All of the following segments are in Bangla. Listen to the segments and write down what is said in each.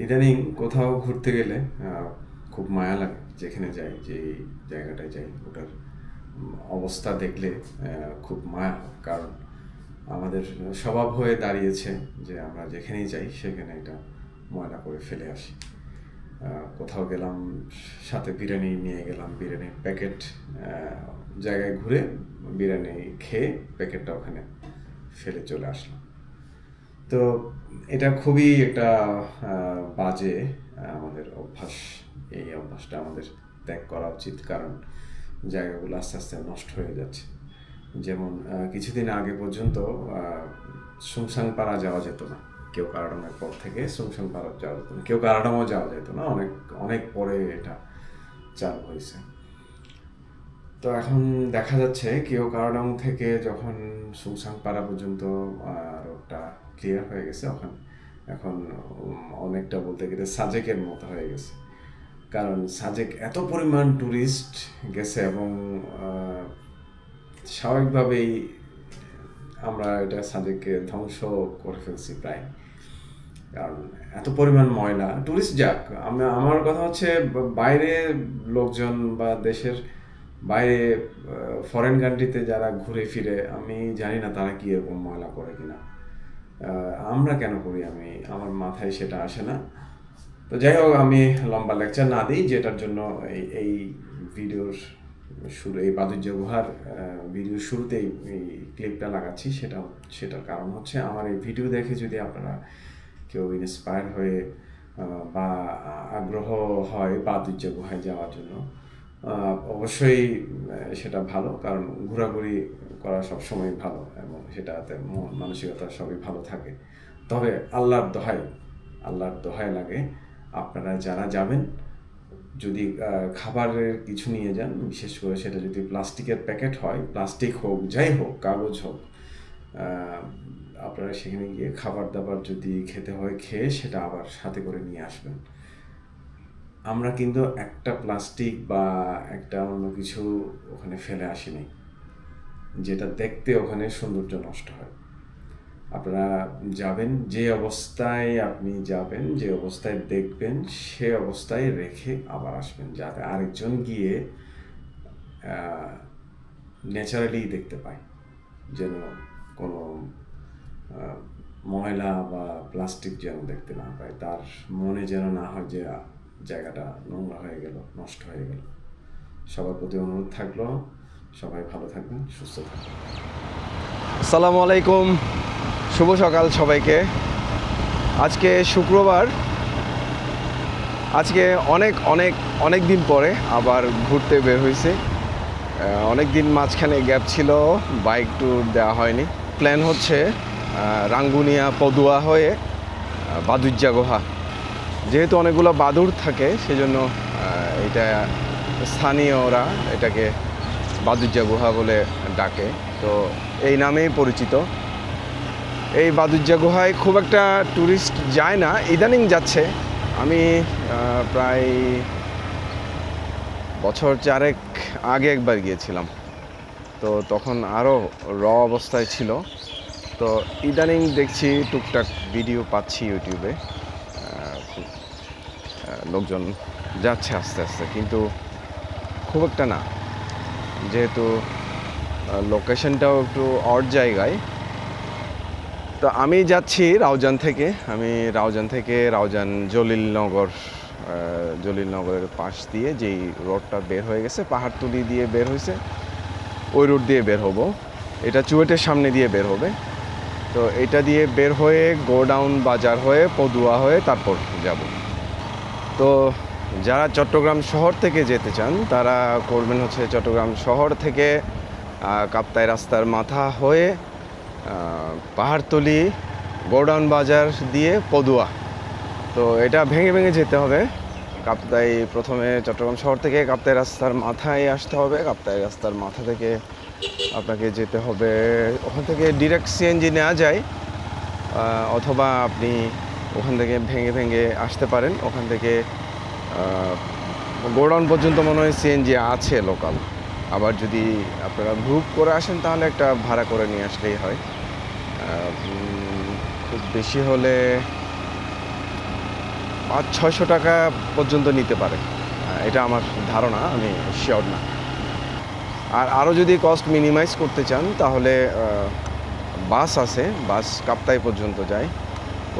ইদানিং কোথাও ঘুরতে গেলে খুব মায়া লাগে, যেখানে যাই, যে জায়গাটায় যাই, ওটার অবস্থা দেখলে খুব মায়া হয়। কারণ আমাদের স্বভাব হয়ে দাঁড়িয়েছে যে আমরা যেখানেই যাই সেখানে এটা ময়লা করে ফেলে আসি। কোথাও গেলাম, সাথে বিরিয়ানি নিয়ে গেলাম, বিরিয়ানির প্যাকেট জায়গায় ঘুরে বিরিয়ানি খেয়ে প্যাকেটটা ওখানে ফেলে চলে আসলাম। তো এটা খুবই একটা বাজে আমাদের অভ্যাস। এই অভ্যাসটা আমাদের ত্যাগ করা উচিত, কারণ জায়গাগুলো আস্তে আস্তে নষ্ট হয়ে যাচ্ছে। যেমন কিছুদিন আগে পর্যন্ত সুংসাং পাড়া যাওয়া যেত না, কেউ কারাডামের পর থেকে সুংসাং পাড়া যাওয়া যেত না, কেউ কারাডামও যাওয়া যেত না, অনেক অনেক পরে এটা চালু হয়েছে। তো এখন দেখা যাচ্ছে কেউ কারাডাম থেকে যখন সুংসাং পাড়া পর্যন্ত রোডটা ক্লিয়ার হয়ে গেছে, ওখানে এখন অনেকটা বলতে গেলে সাজেকের মতো হয়ে গেছে। কারণ সাজেক এত পরিমাণ ট্যুরিস্ট গেছে এবং স্বাভাবিকভাবেই আমরা এটা সাজেককে ধ্বংস করে ফেলছি প্রায়। কারণ এত পরিমাণ ময়লা, ট্যুরিস্ট যাক, আমার কথা হচ্ছে বাইরে লোকজন বা দেশের বাইরে ফরেন কান্ট্রিতে যারা ঘুরে ফিরে, আমি জানি না তারা কি এরকম ময়লা করে কিনা, আমরা কেন করি, আমার মাথায় সেটা আসে না। তো যাই হোক, আমি লম্বা লেকচার না দিই, যেটার জন্য এই ভিডিওর শুরু, এই বাদুজ্য গুহার ভিডিওর শুরুতেই এই ক্লিপটা লাগাচ্ছি। সেটার কারণ হচ্ছে, আমার এই ভিডিও দেখে যদি আপনারা কেউ ইন্সপায়ার হয়ে বা আগ্রহ হয় বাদুজ্য গুহায় যাওয়ার জন্য, অবশ্যই সেটা ভালো, কারণ ঘোরাঘুরি করা সবসময় ভালো এবং সেটাতে মন মানসিকতা সবই ভালো থাকে। তবে আল্লাহর দোহাই লাগে, আপনারা যারা যাবেন, যদি খাবারের কিছু নিয়ে যান, বিশেষ করে সেটা যদি প্লাস্টিকের প্যাকেট হয়, প্লাস্টিক হোক, যাই হোক, কাগজ হোক, আপনারা সেখানে গিয়ে খাবার দাবার যদি খেতে হয়, খেয়ে সেটা আবার সাথে করে নিয়ে আসবেন। আমরা কিন্তু একটা প্লাস্টিক বা একটা অন্য কিছু ওখানে ফেলে আসিনি, যেটা দেখতে ওখানে সৌন্দর্য নষ্ট হয়। আপনারা যাবেন, যে অবস্থায় আপনি যাবেন, যে অবস্থায় দেখবেন, সে অবস্থায় রেখে আবার আসবেন, যাতে আরেকজন গিয়ে ন্যাচারালি দেখতে পায়, যেন কোনো ময়লা বা প্লাস্টিক যেন দেখতে না পায়, তার মনে যেন না হয় যে জায়গাটা নোংরা হয়ে গেল, নষ্ট হয়ে গেল। সবার প্রতি অনুরোধ থাকলো, সবাই ভালো থাকবেন, সুস্থ থাকবেন। আসসালামু আলাইকুম, শুভ সকাল সবাইকে। আজকে শুক্রবার। আজকে অনেক অনেক অনেক দিন পরে আবার ঘুরতে বের হয়েছে। অনেক দিন মাঝখানে গ্যাপ ছিল, বাইক ট্যুর দেওয়া হয়নি। প্ল্যান হচ্ছে রাঙ্গুনিয়া পদুয়া হয়ে বাদুজ্জা গুহা। যেহেতু অনেকগুলো বাদুড় থাকে, সেজন্য এটা স্থানীয়রা এটাকে বাদুজ্জা গুহা বলে ডাকে, তো এই নামেই পরিচিত। এই বাদুজ্জা গুহায় খুব একটা ট্যুরিস্ট যায় না, ইদানিং যাচ্ছে। আমি প্রায় বছর চারেক আগে একবার গিয়েছিলাম, তো তখন আরও অবস্থায় ছিল। তো ইদানিং দেখছি টুকটাক ভিডিও পাচ্ছি ইউটিউবে, লোকজন যাচ্ছে আস্তে আস্তে, কিন্তু খুব একটা না, যেহেতু লোকেশনটাও একটু অড জায়গায়। তো আমি যাচ্ছি রাউজান থেকে, রাউজান জলিলনগরের পাশ দিয়ে যেই রোডটা বের হয়ে গেছে, পাহাড়তলি দিয়ে বের হয়েছে, ওই রোড দিয়ে বের হব। এটা চুয়েটের সামনে দিয়ে বের হবে। তো এটা দিয়ে বের হয়ে গোডাউন বাজার হয়ে পদুয়া হয়ে তারপর যাব। তো যারা চট্টগ্রাম শহর থেকে যেতে চান, তারা করবেন হচ্ছে চট্টগ্রাম শহর থেকে কাপ্তাই রাস্তার মাথা হয়ে পাহাড়তলি, গোডাউন বাজার দিয়ে পদুয়া। তো এটা ভেঙে ভেঙে যেতে হবে। কাপ্তাই প্রথমে চট্টগ্রাম শহর থেকে কাপ্তাই রাস্তার মাথায় আসতে হবে। কাপ্তাই রাস্তার মাথা থেকে আপনাকে যেতে হবে, ওখান থেকে ডিরেক্ট সিএনজি নেওয়া যায়, অথবা আপনি ওখান থেকে ভেঙে ভেঙে আসতে পারেন। ওখান থেকে গোডাউন পর্যন্ত মনে হয় সিএনজি আছে লোকাল। আবার যদি আপনারা গ্রুপ করে আসেন, তাহলে একটা ভাড়া করে নিয়ে আসলেই হয়। খুব বেশি হলে 500-600 টাকা পর্যন্ত নিতে পারে, এটা আমার ধারণা, আমি শিওর না। আর আরও যদি কস্ট মিনিমাইজ করতে চান তাহলে বাস আছে, বাস কাপ্তাই পর্যন্ত যায়,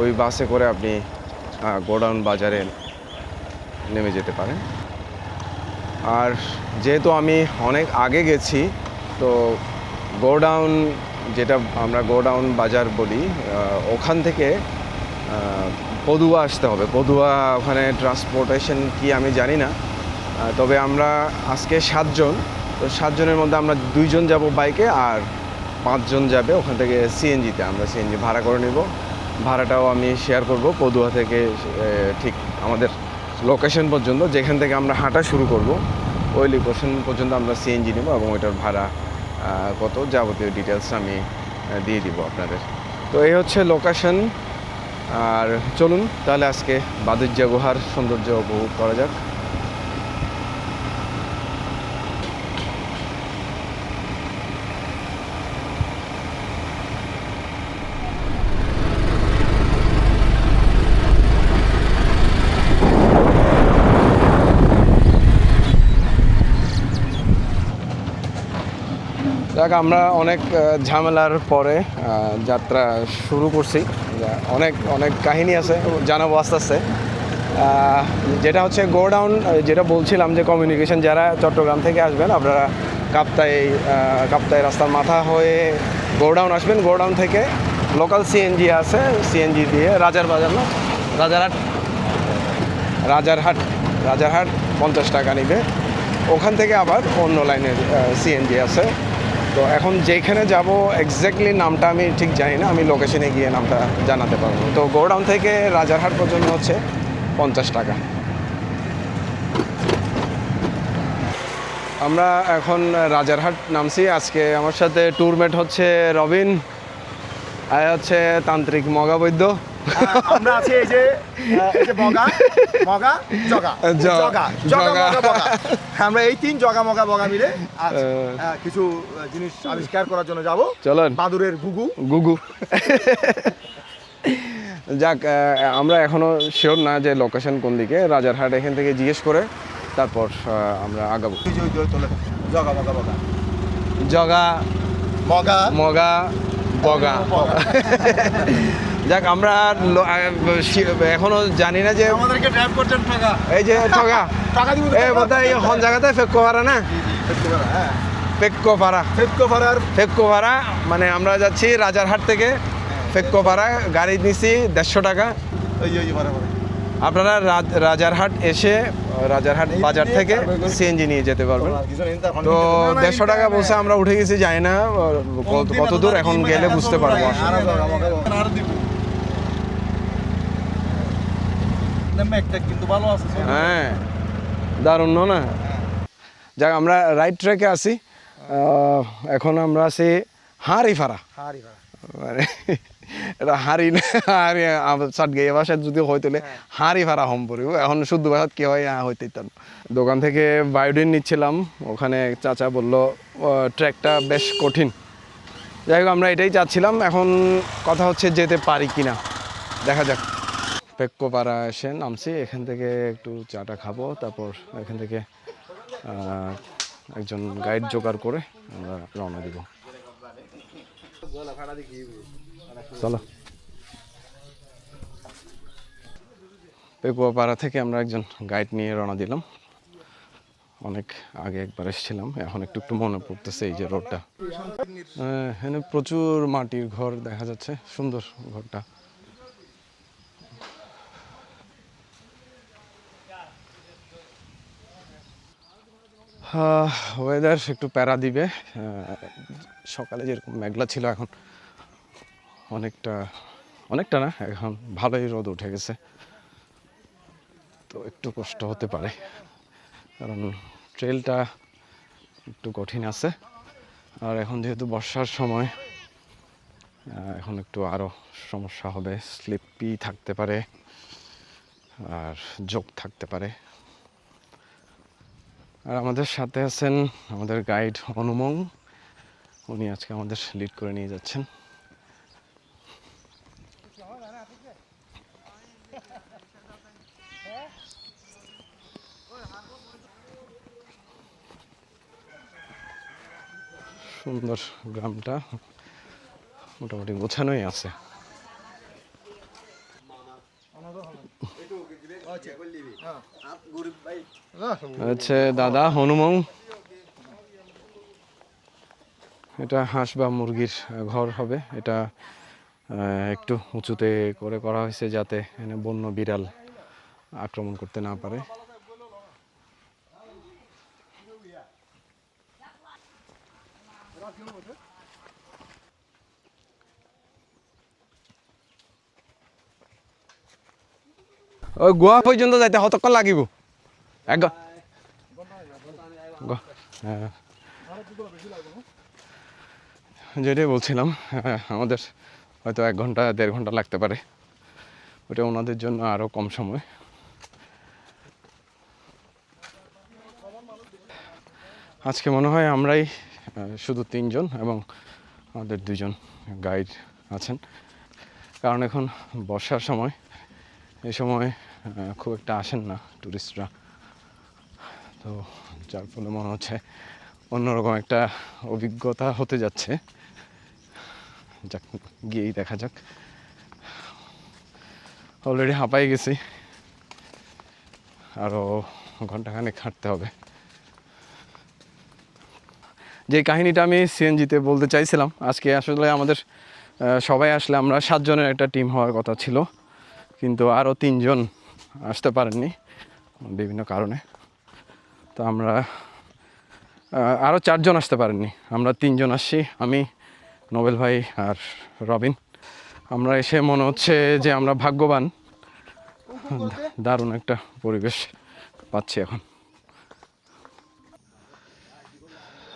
ওই বাসে করে আপনি গোডাউন বাজারে নেমে যেতে পারেন। আর যেহেতু আমি অনেক আগে গেছি, তো গোডাউন, যেটা আমরা গোডাউন বাজার বলি, ওখান থেকে পদুয়া আসতে হবে। পদুয়া ওখানে ট্রান্সপোর্টেশন কি আমি জানি না, তবে আমরা আজকে 7 জন, তো 7 জনের মধ্যে আমরা 2 জন যাব বাইকে আর 5 জন যাবে ওখান থেকে সিএনজিতে। আমরা সিএনজি ভাড়া করে নেব, ভাড়াটাও আমি শেয়ার করব। পদুয়া থেকে ঠিক আমাদের লোকেশন পর্যন্ত, যেখান থেকে আমরা হাঁটা শুরু করব, ওই লোকেশন পর্যন্ত আমরা সিএনজি নেব এবং ওইটার ভাড়া কত যাবতীয় ডিটেলস আমি দিয়ে দিব আপনাদের। তো এই হচ্ছে লোকেশন। আর চলুন তাহলে আজকে বাদুজ্জা গুহার সৌন্দর্য উপভোগ করা যাক। দেখ, আমরা অনেক ঝামেলার পরে যাত্রা শুরু করছি। অনেক অনেক কাহিনী আছে, জানাবো আস্তে আস্তে। যেটা হচ্ছে গোডাউন, যেটা বলছিলাম যে কমিউনিকেশন, যারা চট্টগ্রাম থেকে আসবেন আপনারা কাপ্তাই রাস্তার মাথা হয়ে গোডাউন আসবেন। গোডাউন থেকে লোকাল সিএনজি আছে, সিএনজি দিয়ে রাজারহাট 50 টাকা নিবে। ওখান থেকে আবার অন্য লাইনের সিএনজি আছে। তো এখন যেখানে যাব এক্স্যাক্টলি নামটা আমি ঠিক জানি না, আমি লোকেশনে গিয়ে নামটা জানাতে পারবো। তো গোডাউন থেকে রাজারহাট পর্যন্ত হচ্ছে 50 টাকা। আমরা এখন রাজারহাট নামছি। আজকে আমার সাথে ট্যুরমেট হচ্ছে রবিন, আর হচ্ছে তান্ত্রিক মগা বৈদ্য। আমরা আছি এই যে মগা মগা জগা জগা জগা মগা বগা। আমরা এই 3 জগা মগা বগা মিলে আজ কিছু জিনিস আবিষ্কার করার জন্য যাব। চলেন, বাদুরের গুগু। যাক, আমরা এখনো শিওর না যে লোকেশন কোন দিকে। রাজারহাট এখান থেকে জিজ্ঞেস করে তারপর আমরা আগাবো। জগা মগা বগা, জগা মগা মগা বগা। যাক, আমরা এখনো জানি না যে আমাদেরকে ড্রাইভ করছেন ঠগা। এই যে ঠগা টাকা দিব এই বোধহয় হন জায়গাতে ফেক্কো ভাড়া না, হ্যাঁ ফেক্কো ভাড়া, ফেক্কো ভাড়া। মানে আমরা যাচ্ছি রাজারহাট থেকে ফেক্কো ভাড়া, গাড়ি নিছি 150 টাকা। আপনারা রাজারহাট এসে রাজারহাট বাজার থেকে সিএনজি নিয়ে যেতে পারবেন। তো 150 টাকা বলছে, আমরা উঠে গেছি, জানি না কত দূর, এখন গেলে বুঝতে পারবো। হ্যাঁ, দারুণ না? যাক, আমরা রাইট ট্র্যাকে আছি। এখন আমরা আছি হাঁড়িফাড়া। মানে এটা হাঁড়ি না, হাঁড়ি সাত গিয়ে বাসায় যদি হইতলে হাঁড়ি ভাড়া হম পড়িব। এখন শুদ্ধ ভাষাত কি হয় হইতে ইত্যাদি। দোকান থেকে বায়োডিন নিচ্ছিলাম, ওখানে চাচা বলল ট্র্যাকটা বেশ কঠিন। যাই হোক, আমরা এটাই চাচ্ছিলাম। এখন কথা হচ্ছে যেতে পারি কি না, দেখা যাক। পেক্কোপাড়া এসে নামছি, এখান থেকে একটু চাটা খাবো, তারপর এখান থেকে একজন গাইড জোগাড় করে আমরা রওনা দিব। চলো, পেকুয়াপাড়া থেকে আমরা একজন গাইড নিয়ে রওনা দিলাম। অনেক আগে একবার এসেছিলাম, এখন একটু একটু মনে পড়তেছে এই যে রোডটা। এখানে প্রচুর মাটির ঘর দেখা যাচ্ছে, সুন্দর ঘরটা। ওয়েদার একটু প্যারা দিবে। সকালে যেরকম মেঘলা ছিল, এখন অনেকটা না, এখন ভালোই রোদ উঠে গেছে। তো একটু কষ্ট হতে পারে, কারণ ট্রেলটা একটু কঠিন আছে। আর এখন যেহেতু বর্ষার সময়, এখন একটু আরও সমস্যা হবে, স্লিপি থাকতে পারে আর জোক থাকতে পারে। আর আমাদের সাথে আছেন আমাদের গাইড অনুমং, উনি আজকে আমাদের লিড করে নিয়ে যাচ্ছেন। সুন্দর গ্রামটা মোটামুটি গোছানোই আছে। আচ্ছা দাদা হনুমং, এটা হাঁস বা মুরগির ঘর হবে। এটা একটু উঁচুতে করে করা হয়েছে যাতে এখানে বন্য বিড়াল আক্রমণ করতে না পারে। ওই গোয়া পর্যন্ত যাইতে কতক্ষণ লাগিব? হ্যাঁ, যেটাই বলছিলাম, আমাদের হয়তো 1 ঘন্টা 1.5 ঘন্টা লাগতে পারে। ওটা ওনাদের জন্য আরও কম সময়। আজকে মনে হয় আমরাই শুধু 3 জন এবং আমাদের 2 জন গাইড আছেন, কারণ এখন বর্ষার সময়, এই সময় খুব একটা আসেন না টুরিস্টরা। তো যার ফলে মনে হচ্ছে অন্যরকম একটা অভিজ্ঞতা হতে যাচ্ছে। যাক, গিয়েই দেখা যাক। অলরেডি হাঁপাই গেছি, আরও ঘন্টাখানেক হাঁটতে হবে। যে কাহিনীটা আমি সিএনজিতে বলতে চাইছিলাম, আজকে আসলে আমাদের সবাই আসলে আমরা 7 জনের একটা টিম হওয়ার কথা ছিল, কিন্তু আরও 3 জন আসতে পারেননি বিভিন্ন কারণে। তো আমরা আরও 4 জন আসতে পারেননি, আমরা 3 জন আসছি, আমি, নোবেল ভাই আর রবিন। আমরা এসে মনে হচ্ছে যে আমরা ভাগ্যবান, দারুণ একটা পরিবেশ পাচ্ছি এখন।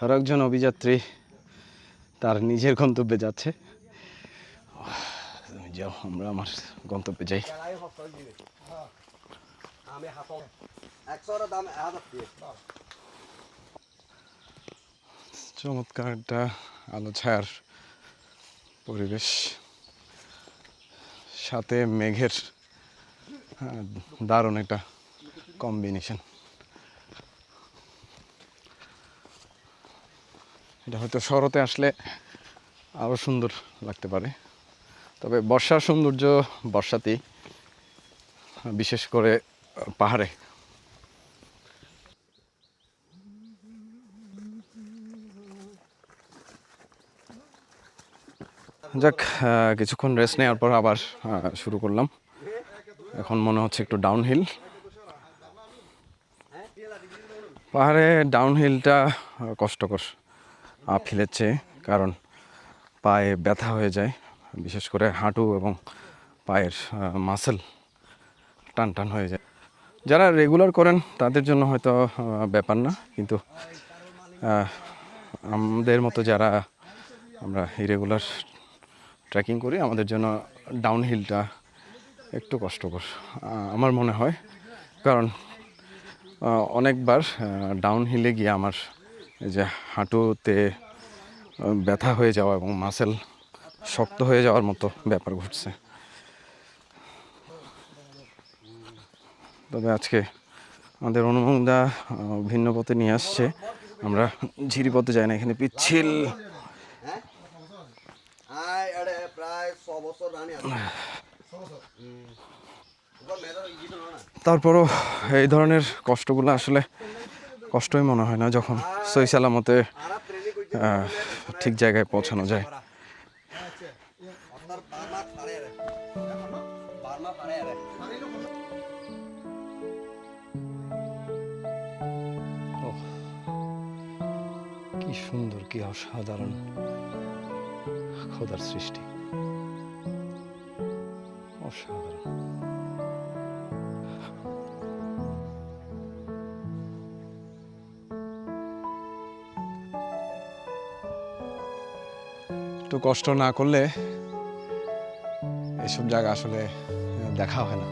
আর একজন অভিযাত্রী তার নিজের গন্তব্যে যাচ্ছে। তুমি যাও, আমরা আমার গন্তব্যে যাই। চমৎকার একটা আলো ছায়ার পরিবেশ, সাথে মেঘের দারুণ একটা কম্বিনেশন। এটা হয়তো শরতে আসলে আরও সুন্দর লাগতে পারে, তবে বর্ষার সৌন্দর্য বর্ষাতেই, বিশেষ করে পাহাড়ে। যাক, কিছুক্ষণ রেস্ট নেওয়ার পর আবার শুরু করলাম। এখন মনে হচ্ছে একটু ডাউনহিল। পাহাড়ে ডাউনহিলটা কষ্টকর আপহিলের চেয়ে, কারণ পায়ে ব্যথা হয়ে যায়, বিশেষ করে হাঁটু এবং পায়ের মাসেল টান টান হয়ে যায়। যারা রেগুলার করেন তাদের জন্য হয়তো ব্যাপার না, কিন্তু আমাদের মতো যারা আমরা ইরেগুলার ট্রেকিং করি, আমাদের জন্য ডাউনহিলটা একটু কষ্টকর আমার মনে হয়। কারণ অনেকবার ডাউনহিলে গিয়ে আমার এই যে হাঁটুতে ব্যথা হয়ে যাওয়া এবং মাসেল শক্ত হয়ে যাওয়ার মতো ব্যাপার ঘটছে। তবে আজকে আমাদের অনুমোদা ভিন্ন পথে নিয়ে আসছে, আমরা ঝিরি পথে যাই না, এখানে পিচ্ছিল। তারপরও এই ধরনের কষ্টগুলো আসলে কষ্টই মনে হয় না যখন সহি সালামতে ঠিক জায়গায় পৌঁছানো যায়। কি সুন্দর, কি অসাধারণ খোদার সৃষ্টি, অসাধারণ। একটু কষ্ট না করলে এসব জায়গা আসলে দেখা হয় না।